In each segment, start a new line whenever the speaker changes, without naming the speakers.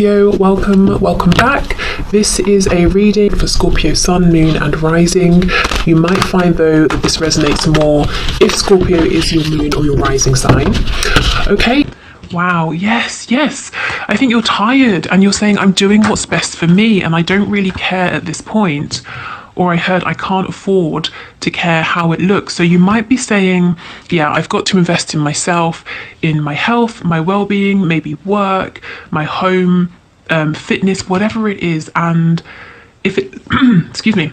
Welcome back. This is a reading for Scorpio Sun, Moon and Rising. You might find though that this resonates more if Scorpio is your moon or your rising sign. Okay. Wow, yes. I think you're tired and you're saying I'm doing what's best for me and I don't really care at this point. Or I heard I can't afford to care how it looks. So you might be saying, yeah, I've got to invest in myself, in my health, my well-being, maybe work, my home, fitness, whatever it is. And if it, excuse me,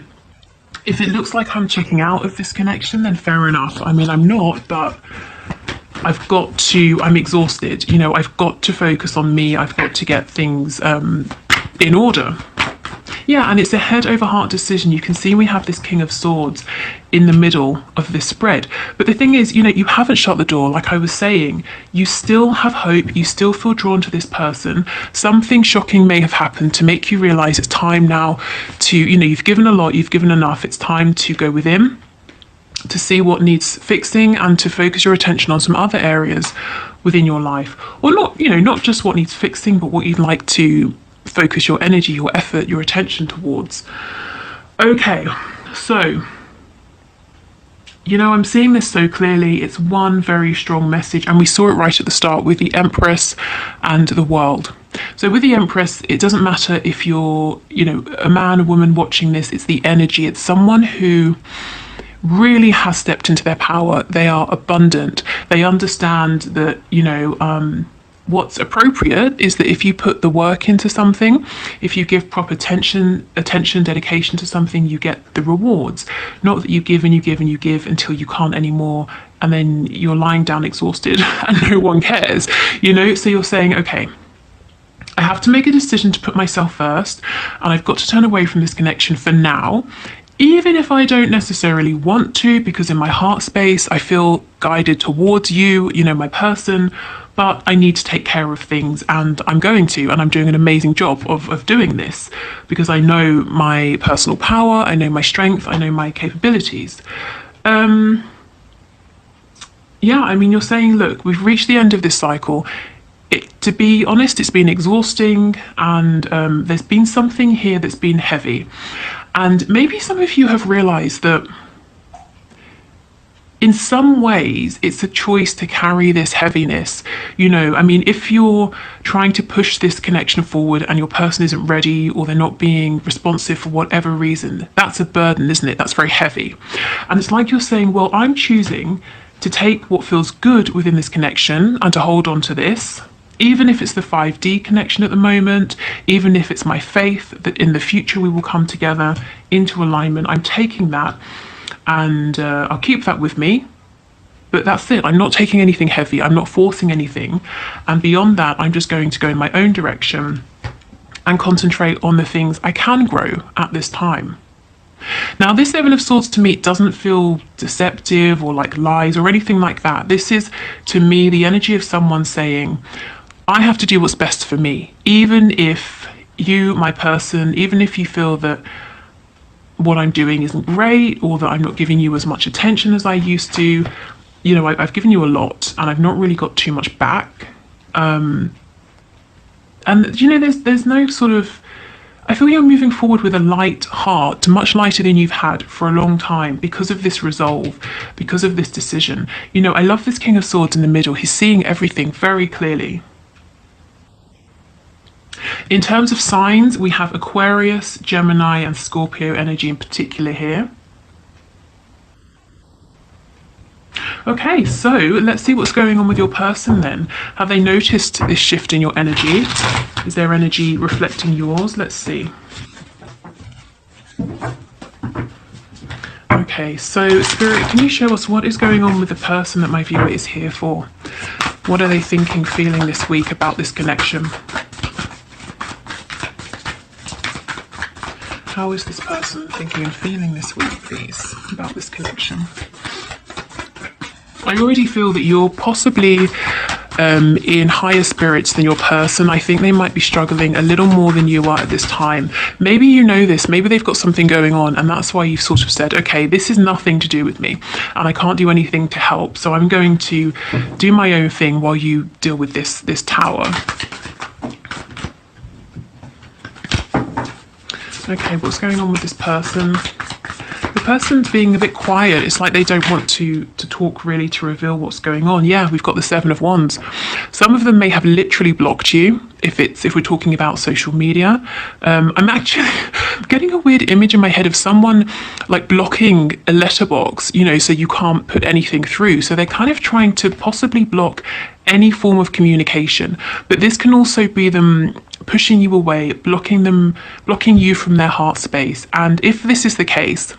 if it looks like I'm checking out of this connection, then fair enough. I mean, I'm not, but I'm exhausted. You know, I've got to focus on me. I've got to get things in order. Yeah, and it's a head over heart decision. You can see we have this King of Swords in the middle of this spread. But the thing is, you know, you haven't shut the door. Like I was saying, you still have hope. You still feel drawn to this person. Something shocking may have happened to make you realize it's time now to, you know, you've given a lot, you've given enough. It's time to go within, to see what needs fixing and to focus your attention on some other areas within your life. Or not, you know, not just what needs fixing, but what you'd like to focus your energy, your effort, your attention towards. Okay, so, you know, I'm seeing this so clearly. It's one very strong message, and we saw it right at the start with the Empress and the World. So with the Empress, it doesn't matter if you're, you know, a man, a woman watching this, it's the energy. It's someone who really has stepped into their power. They are abundant. They understand that, you know, what's appropriate is that if you put the work into something, if you give proper attention, dedication to something, you get the rewards. Not that you give and you give and you give until you can't anymore, and then you're lying down exhausted and no one cares, you know? So you're saying, okay, I have to make a decision to put myself first, and I've got to turn away from this connection for now, even if I don't necessarily want to, because in my heart space, I feel guided towards you, you know, my person, but I need to take care of things, and I'm going to, and I'm doing an amazing job of doing this because I know my personal power, I know my strength, I know my capabilities. Yeah, I mean, you're saying, look, we've reached the end of this cycle. To be honest, it's been exhausting, and there's been something here that's been heavy. And maybe some of you have realized that in some ways, it's a choice to carry this heaviness. You know, I mean, if you're trying to push this connection forward and your person isn't ready or they're not being responsive for whatever reason, that's a burden, isn't it? That's very heavy. And it's like you're saying, well, I'm choosing to take what feels good within this connection and to hold on to this, even if it's the 5D connection at the moment, even if it's my faith that in the future we will come together into alignment. I'm taking that, and I'll keep that with me, but that's it. I'm not taking anything heavy. I'm not forcing anything. And beyond that, I'm just going to go in my own direction and concentrate on the things I can grow at this time. Now, this Seven of Swords to me doesn't feel deceptive or like lies or anything like that. This is, to me, the energy of someone saying, I have to do what's best for me, even if you, my person, even if you feel that what I'm doing isn't great or that I'm not giving you as much attention as I used to. You know, I've given you a lot and I've not really got too much back. And, you know, there's no sort of, I feel you're moving forward with a light heart, much lighter than you've had for a long time because of this resolve, because of this decision. You know, I love this King of Swords in the middle. He's seeing everything very clearly. In terms of signs, we have Aquarius, Gemini, and Scorpio energy in particular here. Okay, so let's see what's going on with your person then. Have they noticed this shift in your energy? Is their energy reflecting yours? Let's see. Okay, so Spirit, can you show us what is going on with the person that my viewer is here for? What are they thinking, feeling this week about this connection? How is this person thinking and feeling this week, please, about this connection? I already feel that you're possibly in higher spirits than your person. I think they might be struggling a little more than you are at this time. Maybe you know this, maybe they've got something going on, and that's why you've sort of said, okay, this is nothing to do with me, and I can't do anything to help, so I'm going to do my own thing while you deal with this tower. Okay, what's going on with this person? The person's being a bit quiet. It's like they don't want to talk really, to reveal what's going on. Yeah, we've got the Seven of Wands. Some of them may have literally blocked you if we're talking about social media. I'm actually getting a weird image in my head of someone like blocking a letterbox, you know, so you can't put anything through. So they're kind of trying to possibly block any form of communication. But this can also be them pushing you away, blocking you from their heart space. And if this is the case,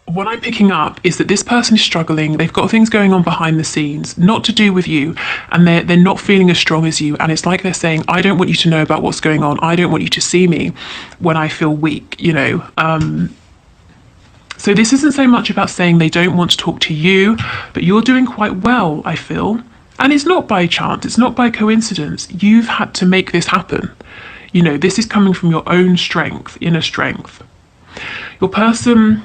what I'm picking up is that this person is struggling. They've got things going on behind the scenes, not to do with you, and they're not feeling as strong as you. And it's like they're saying, I don't want you to know about what's going on. I don't want you to see me when I feel weak, you know. So this isn't so much about saying they don't want to talk to you, but you're doing quite well, I feel. And it's not by chance, it's not by coincidence. You've had to make this happen. You know, this is coming from your own strength, inner strength. Your person,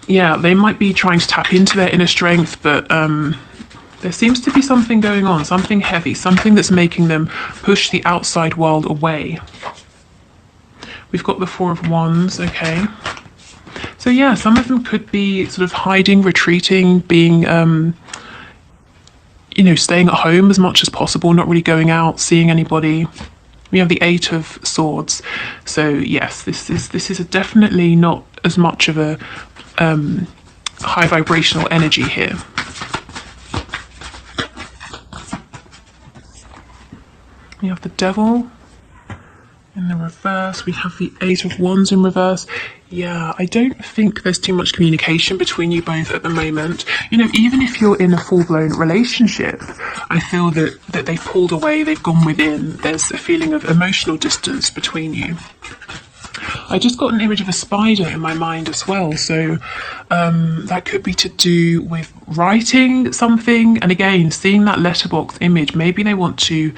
yeah, they might be trying to tap into their inner strength, but there seems to be something going on, something heavy, something that's making them push the outside world away. We've got the Four of Wands, okay. So yeah, some of them could be sort of hiding, retreating, being, you know, staying at home as much as possible, not really going out, seeing anybody. We have the Eight of Swords. So yes, this is definitely not as much of a high vibrational energy here. We have the Devil in the reverse. We have the Eight of Wands in reverse. Yeah, I don't think there's too much communication between you both at the moment. You know, even if you're in a full-blown relationship, I feel that they've pulled away, they've gone within. There's a feeling of emotional distance between you. I just got an image of a spider in my mind as well, so that could be to do with writing something. And again, seeing that letterbox image, maybe they want to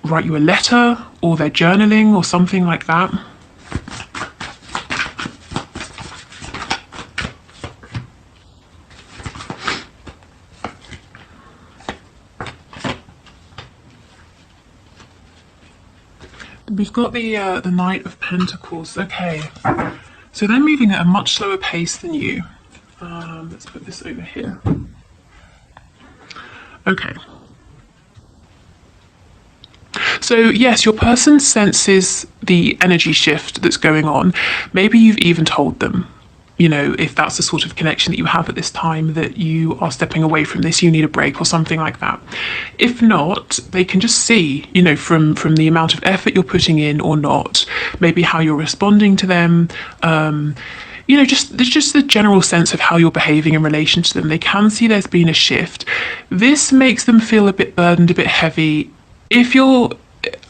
write you a letter, or they're journaling or something like that. We've got the Knight of Pentacles. Okay, so they're moving at a much slower pace than you. Let's put this over here. Okay. So yes, your person senses the energy shift that's going on. Maybe you've even told them, you know, if that's the sort of connection that you have at this time, that you are stepping away from this, you need a break or something like that. If not, they can just see, you know, from the amount of effort you're putting in or not, maybe how you're responding to them, you know, there's just the general sense of how you're behaving in relation to them. They can see there's been a shift. This makes them feel a bit burdened, a bit heavy.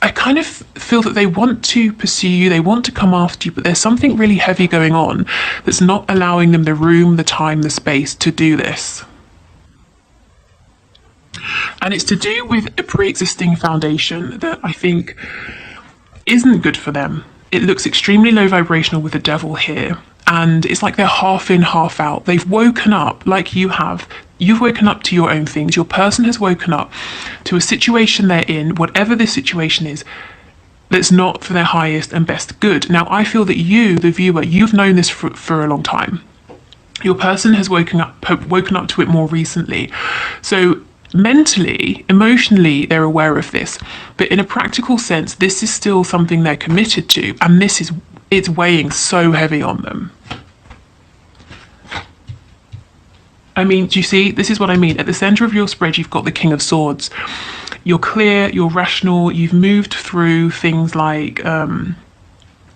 I kind of feel that they want to pursue you, they want to come after you, but there's something really heavy going on that's not allowing them the room, the time, the space to do this. And it's to do with a pre-existing foundation that I think isn't good for them. It looks extremely low vibrational with the Devil here. And it's like they're half in, half out. They've woken up like you have. You've woken up to your own things. Your person has woken up to a situation they're in, whatever this situation is, that's not for their highest and best good. Now, I feel that you, the viewer, you've known this for a long time. Your person has woken up to it more recently. So mentally, emotionally, they're aware of this. But in a practical sense, this is still something they're committed to. And it's weighing so heavy on them. I mean, do you see? This is what I mean. At the center of your spread, you've got the King of Swords. You're clear, you're rational, you've moved through things like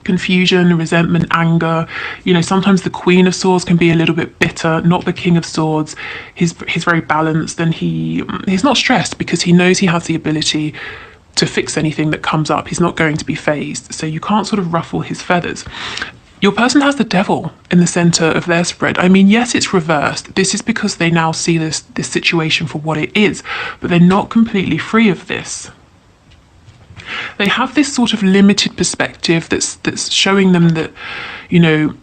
confusion, resentment, anger. You know, sometimes the Queen of Swords can be a little bit bitter, not the King of Swords. He's very balanced, and he's not stressed because he knows he has the ability to fix anything that comes up. He's not going to be phased, so you can't sort of ruffle his feathers. Your person has the Devil in the center of their spread. I mean, yes, it's reversed. This is because they now see this situation for what it is, but they're not completely free of this. They have this sort of limited perspective that's showing them that, you know,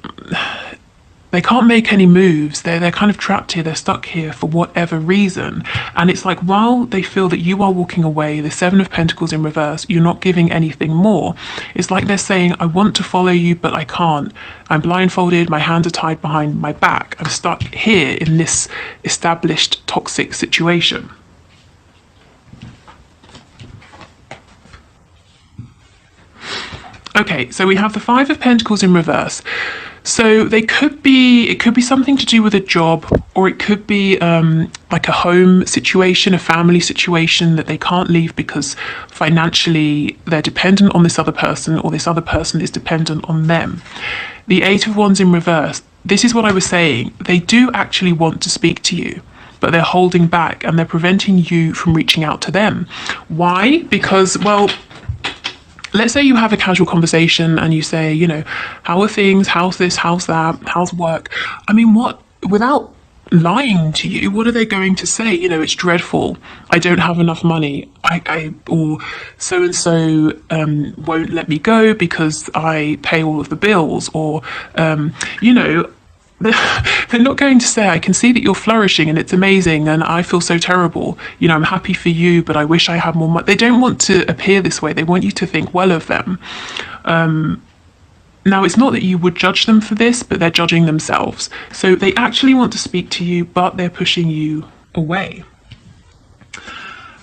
they can't make any moves. They're kind of trapped here. They're stuck here for whatever reason. And it's like, while they feel that you are walking away, the Seven of Pentacles in reverse, you're not giving anything more. It's like they're saying, I want to follow you, but I can't. I'm blindfolded. My hands are tied behind my back. I'm stuck here in this established toxic situation. Okay, so we have the Five of Pentacles in reverse. So it could be something to do with a job, or it could be like a home situation, a family situation that they can't leave because financially they're dependent on this other person, or this other person is dependent on them. The Eight of Wands in reverse. This is what I was saying. They do actually want to speak to you, but they're holding back and they're preventing you from reaching out to them. Why? Because, well, let's say you have a casual conversation and you say, you know, how are things? How's this? How's that? How's work? I mean, what, without lying to you, what are they going to say? You know, it's dreadful. I don't have enough money. Or so and so won't let me go because I pay all of the bills. Or, you know, they're not going to say, I can see that you're flourishing and it's amazing and I feel so terrible. You know, I'm happy for you, but I wish I had more money. They don't want to appear this way. They want you to think well of them. Now, it's not that you would judge them for this, but they're judging themselves. So they actually want to speak to you, but they're pushing you away.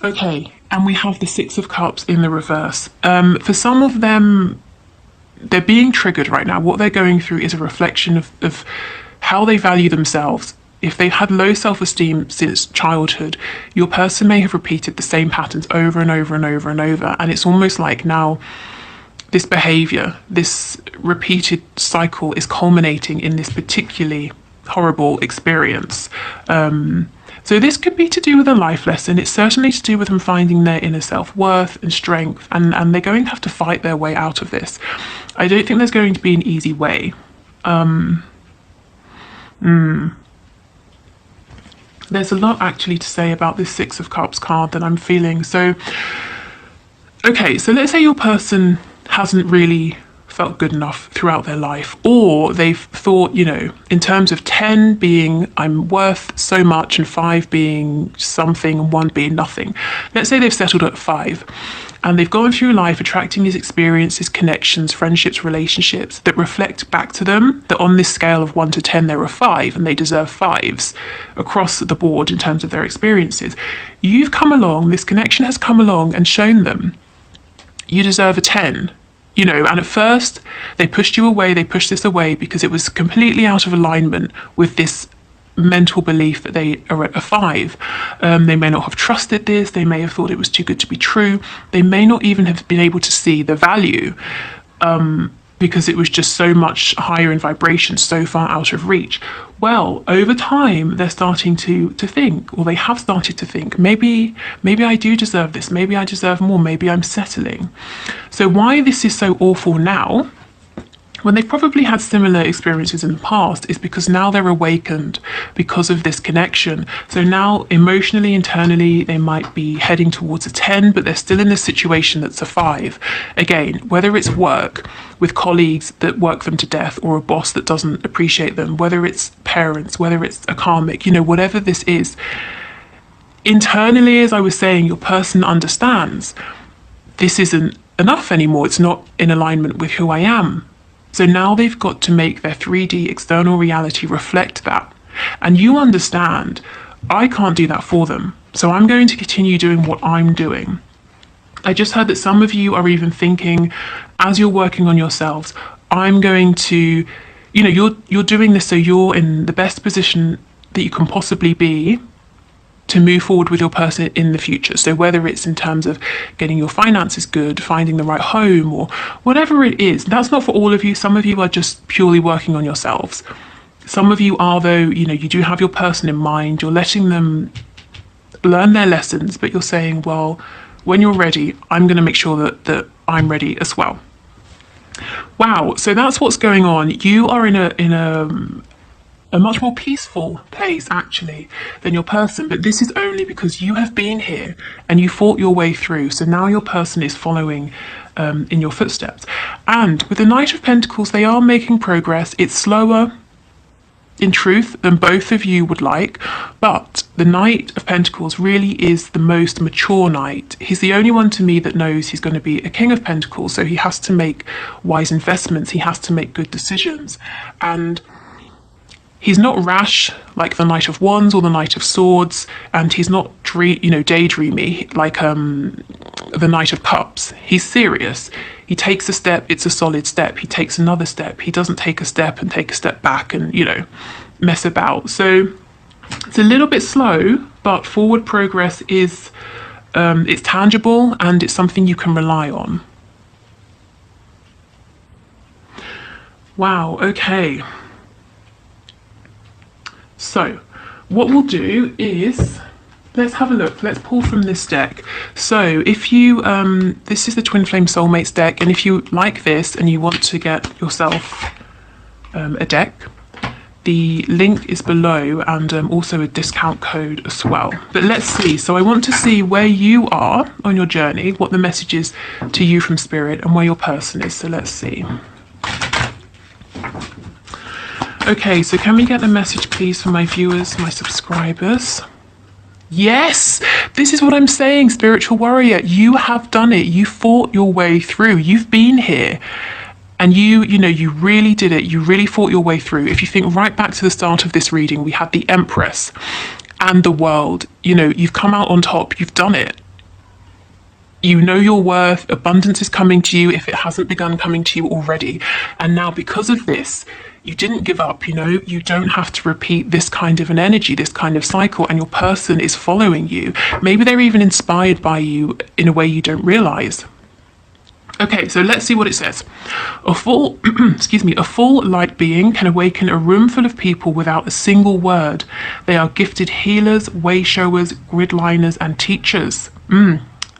Okay, and we have the Six of Cups in the reverse. For some of them, they're being triggered right now. What they're going through is a reflection of how they value themselves. If they've had low self-esteem since childhood, your person may have repeated the same patterns over and over and over and over. And it's almost like now this behavior, this repeated cycle is culminating in this particularly horrible experience. So this could be to do with a life lesson. It's certainly to do with them finding their inner self-worth and strength, and they're going to have to fight their way out of this. I don't think there's going to be an easy way. There's a lot actually to say about this Six of Cups card that I'm feeling. So, okay, so let's say your person hasn't really felt good enough throughout their life, or they've thought, you know, in terms of 10 being I'm worth so much and 5 being something and 1 being nothing. Let's say they've settled at 5 and they've gone through life attracting these experiences, connections, friendships, relationships that reflect back to them that on this scale of 1 to 10 they're a 5 and they deserve 5s across the board in terms of their experiences. You've come along, this connection has come along and shown them you deserve a 10. You know, and at first they pushed you away, they pushed this away because it was completely out of alignment with this mental belief that they are at a 5. They may not have trusted this, they may have thought it was too good to be true, they may not even have been able to see the value because it was just so much higher in vibration, so far out of reach. Well, over time, they're starting to think, or they have started to think, maybe I do deserve this, maybe I deserve more, maybe I'm settling. So why this is so awful now, when they've probably had similar experiences in the past, is because now they're awakened because of this connection. So now emotionally, internally, they might be heading towards a 10, but they're still in this situation that's a 5. Again, whether it's work with colleagues that work them to death, or a boss that doesn't appreciate them, whether it's parents, whether it's a karmic, you know, whatever this is, internally, as I was saying, your person understands this isn't enough anymore. It's not in alignment with who I am. So now they've got to make their 3D external reality reflect that. And you understand, I can't do that for them. So I'm going to continue doing what I'm doing. I just heard that some of you are even thinking, as you're working on yourselves, I'm going to, you know, you're doing this so you're in the best position that you can possibly be to move forward with your person in the future. So whether it's in terms of getting your finances good, finding the right home, or whatever it is, that's not for all of you. Some of you are just purely working on yourselves. Some of you are, though, you know, you do have your person in mind, you're letting them learn their lessons, but you're saying, well, when you're ready, I'm going to make sure that I'm ready as well. Wow, so that's what's going on. You are in a much more peaceful place actually than your person, but this is only because you have been here and you fought your way through. So now your person is following in your footsteps. And with the Knight of Pentacles, they are making progress. It's slower, in truth, than both of you would like. But the Knight of Pentacles really is the most mature knight. He's the only one to me that knows he's going to be a King of Pentacles, so he has to make wise investments, he has to make good decisions. And he's not rash like the Knight of Wands or the Knight of Swords, and he's not daydreamy like the Knight of Cups. He's serious. He takes a step, it's a solid step. He takes another step. He doesn't take a step and take a step back and, mess about. So it's a little bit slow, but forward progress is it's tangible and it's something you can rely on. Wow, okay. So what we'll do is, let's have a look. Let's pull from this deck. So if you, this is the Twin Flame Soulmates deck, and if you like this and you want to get yourself a deck, the link is below, and also a discount code as well. But let's see. So I want to see where you are on your journey, what the message is to you from Spirit, and where your person is. So let's see. Okay, so can we get a message, please, for my viewers, my subscribers? Yes, this is what I'm saying, spiritual warrior. You have done it. You fought your way through. You've been here. And you really did it. You really fought your way through. If you think right back to the start of this reading, we had the Empress and the World. You've come out on top. You've done it. You know your worth. Abundance is coming to you if it hasn't begun coming to you already. And now because of this, you didn't give up, you don't have to repeat this kind of an energy, this kind of cycle, and your person is following you. Maybe they're even inspired by you in a way you don't realize. Okay, so let's see what it says. A full, a full light being can awaken a room full of people without a single word. They are gifted healers, way showers, grid liners, and teachers.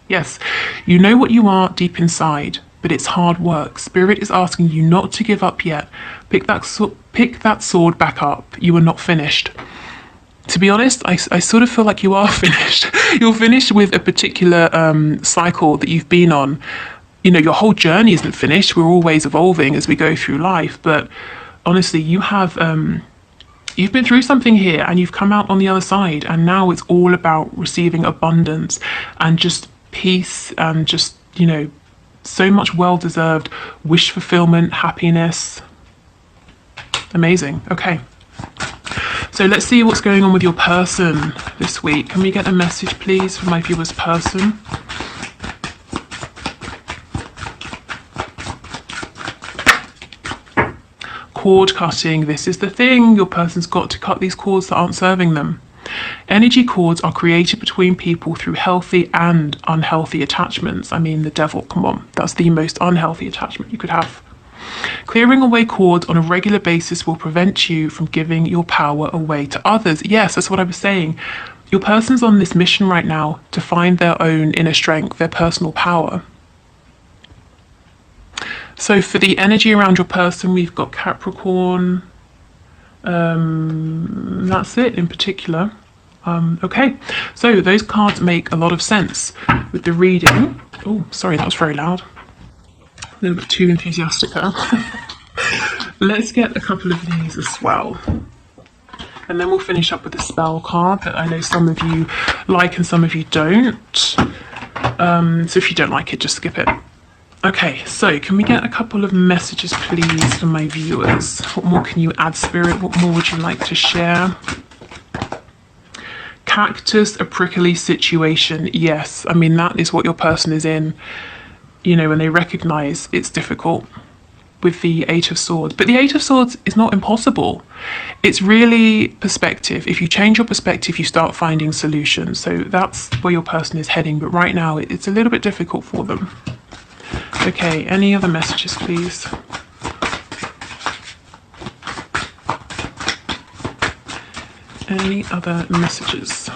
Yes, you know what you are deep inside, but it's hard work. Spirit is asking you not to give up yet. Pick that sword back up. You are not finished. To be honest, I sort of feel like you are finished. You're finished with a particular cycle that you've been on. Your whole journey isn't finished. We're always evolving as we go through life. But honestly, you have you've been through something here and you've come out on the other side. And now it's all about receiving abundance and just peace and just, so much well-deserved wish fulfillment, happiness. Amazing. Okay. So let's see what's going on with your person this week. Can we get a message, please, for my viewer's person? Cord cutting. This is the thing. Your person's got to cut these cords that aren't serving them. Energy cords are created between people through healthy and unhealthy attachments. I mean, the devil, come on. That's the most unhealthy attachment you could have. Clearing away cords on a regular basis will prevent you from giving your power away to others. Yes, that's what I was saying. Your person's on this mission right now to find their own inner strength, their personal power. So for the energy around your person, we've got Capricorn. That's it in particular. Okay, so those cards make a lot of sense with the reading. Oh, sorry, that was very loud. A little bit too enthusiastic there. Let's get a couple of these as well. And then we'll finish up with the spell card that I know some of you like and some of you don't. So if you don't like it, just skip it. Okay, so can we get a couple of messages, please, for my viewers? What more can you add, Spirit? What more would you like to share? Cactus, a prickly situation. Yes, I mean, that is what your person is in, when they recognize it's difficult with the Eight of Swords. But the Eight of Swords is not impossible. It's really perspective. If you change your perspective, you start finding solutions. So that's where your person is heading. But right now, it's a little bit difficult for them. Okay, any other messages, please? Any other messages?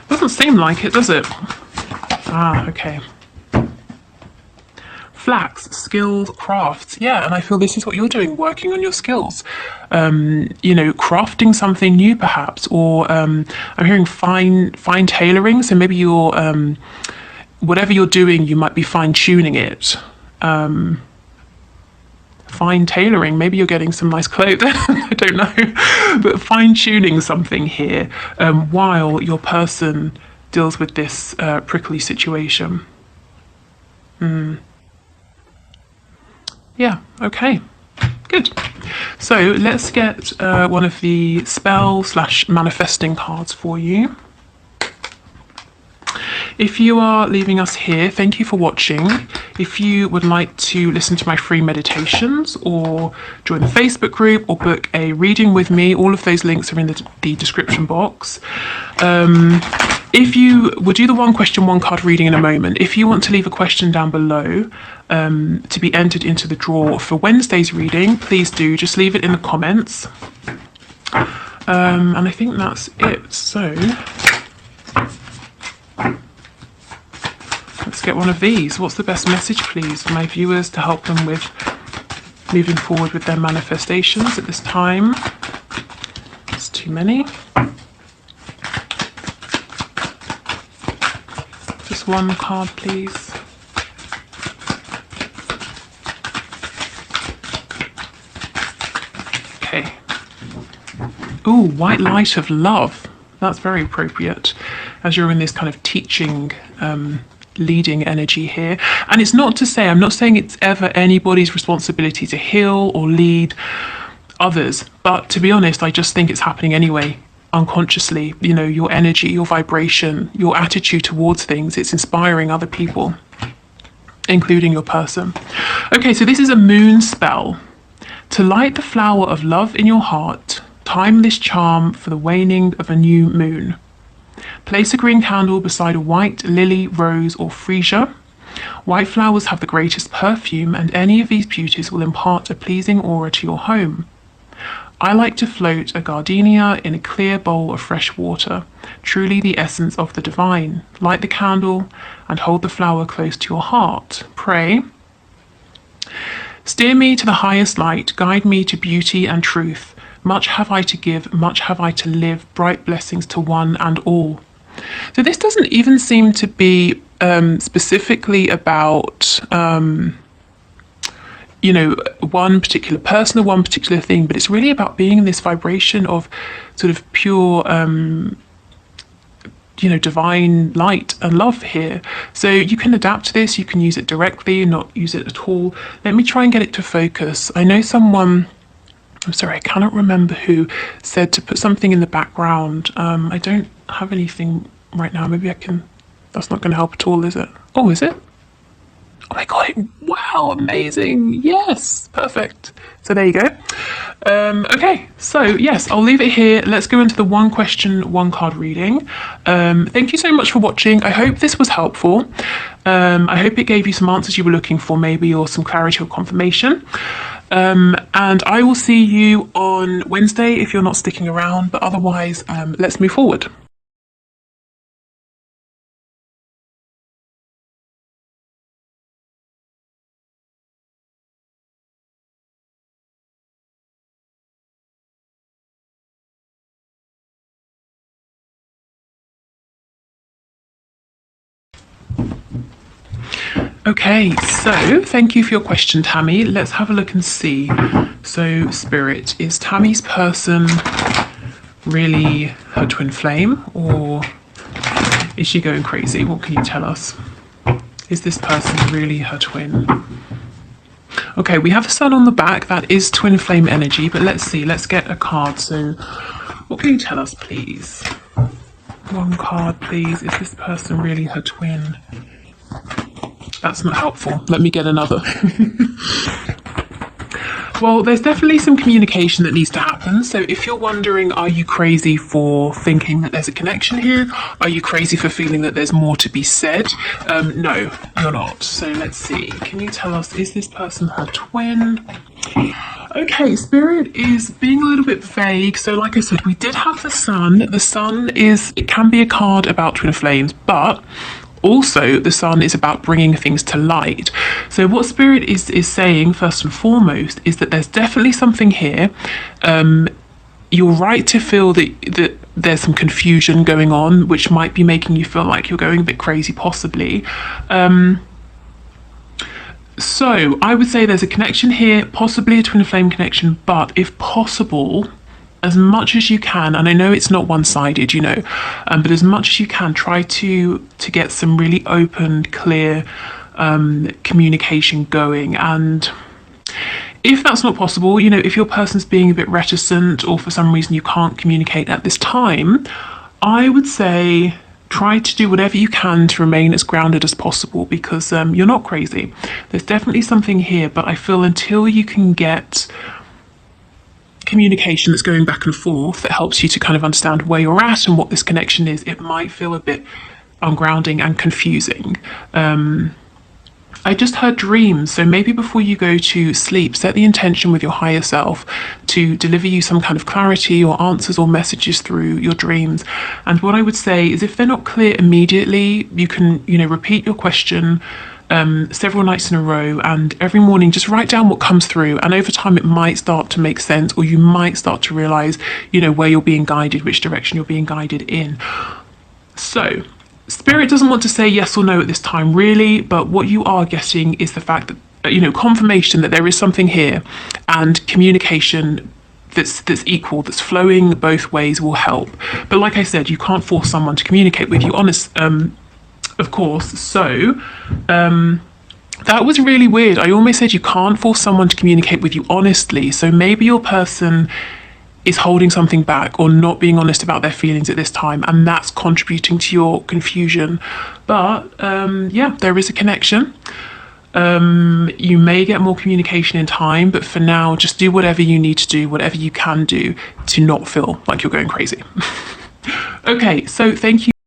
Doesn't seem like it, does it? Ah, okay. Flax, skills, crafts. Yeah, and I feel this is what you're doing, working on your skills. Crafting something new perhaps, or I'm hearing fine tailoring. So maybe you're whatever you're doing, you might be fine-tuning it. Fine tailoring, maybe you're getting some nice clothes, I don't know, but fine-tuning something here while your person deals with this prickly situation. Yeah, okay, good. So let's get one of the spell/manifesting cards for you. If you are leaving us here, thank you for watching. If you would like to listen to my free meditations or join the Facebook group or book a reading with me, all of those links are in the description box. We'll do the one question, one card reading in a moment. If you want to leave a question down below to be entered into the draw for Wednesday's reading, please do. Just leave it in the comments. And I think that's it. So let's get one of these. What's the best message, please, for my viewers to help them with moving forward with their manifestations at this time? It's too many. Just one card, please. Okay. Ooh, white light of love. That's very appropriate as you're in this kind of teaching, leading energy here. And it's not to say, I'm not saying it's ever anybody's responsibility to heal or lead others, but to be honest, I just think it's happening anyway, unconsciously. You know, your energy, your vibration, your attitude towards things, it's inspiring other people, including your person. Okay, so this is a moon spell. To light the flower of love in your heart, time this charm for the waning of a new moon. Place a green candle beside a white lily, rose, or freesia. White flowers have the greatest perfume, and any of these beauties will impart a pleasing aura to your home. I like to float a gardenia in a clear bowl of fresh water, truly the essence of the divine. Light the candle and hold the flower close to your heart. Pray. Steer me to the highest light, guide me to beauty and truth. Much have I to give, much have I to live, bright blessings to one and all. So this doesn't even seem to be specifically about, you know, one particular person or one particular thing, but it's really about being in this vibration of sort of pure, you know, divine light and love here. So you can adapt to this, you can use it directly, not use it at all. Let me try and get it to focus. I know someone, I'm sorry, I cannot remember who, said to put something in the background. I don't have anything right now. Maybe I can, that's not going to help at all, is it? Oh, is it? Oh my god, wow, amazing. Yes, perfect. So there you go. Okay, so yes, I'll leave it here. Let's go into the one question, one card reading. Thank you so much for watching. I hope this was helpful. I hope it gave you some answers you were looking for, maybe, or some clarity or confirmation. And I will see you on Wednesday if you're not sticking around, but otherwise, let's move forward. Okay, so thank you for your question, Tammy. Let's have a look and see. So, Spirit, is Tammy's person really her twin flame, or is she going crazy? What can you tell us? Is this person really her twin? Okay, we have a sun on the back. That is twin flame energy, but let's see. Let's get a card. So, what can you tell us, please? One card, please. Is this person really her twin? That's not helpful. Let me get another. Well, there's definitely some communication that needs to happen. So if you're wondering, are you crazy for thinking that there's a connection here? Are you crazy for feeling that there's more to be said? No, you're not. So let's see. Can you tell us, is this person her twin? Okay, Spirit is being a little bit vague. So like I said, we did have the sun. The sun is, it can be a card about twin flames, but also the sun is about bringing things to light. So what Spirit is saying, first and foremost, is that there's definitely something here. You're right to feel that there's some confusion going on, which might be making you feel like you're going a bit crazy, possibly. So I would say there's a connection here, possibly a twin flame connection, but if possible, as much as you can, and I know it's not one-sided, you know, but as much as you can, try to get some really open, clear communication going. And if that's not possible, you know, if your person's being a bit reticent or for some reason you can't communicate at this time, I would say try to do whatever you can to remain as grounded as possible, because you're not crazy. There's definitely something here, but I feel until you can get communication that's going back and forth that helps you to kind of understand where you're at and what this connection is, it might feel a bit ungrounding and confusing. I just heard dreams, so maybe before you go to sleep, set the intention with your higher self to deliver you some kind of clarity or answers or messages through your dreams. And what I would say is, if they're not clear immediately, you can, you know, repeat your question several nights in a row, and every morning just write down what comes through, and over time it might start to make sense, or you might start to realize, you know, where you're being guided, which direction you're being guided in. So Spirit doesn't want to say yes or no at this time, really, but what you are getting is the fact that, you know, confirmation that there is something here, and communication that's equal, that's flowing both ways will help. But like I said, you can't force someone to communicate with you, of course. So that was really weird. I almost said you can't force someone to communicate with you honestly. So maybe your person is holding something back or not being honest about their feelings at this time, and that's contributing to your confusion. But yeah, there is a connection. You may get more communication in time, but for now, just do whatever you need to do, whatever you can do to not feel like you're going crazy. Okay, so thank you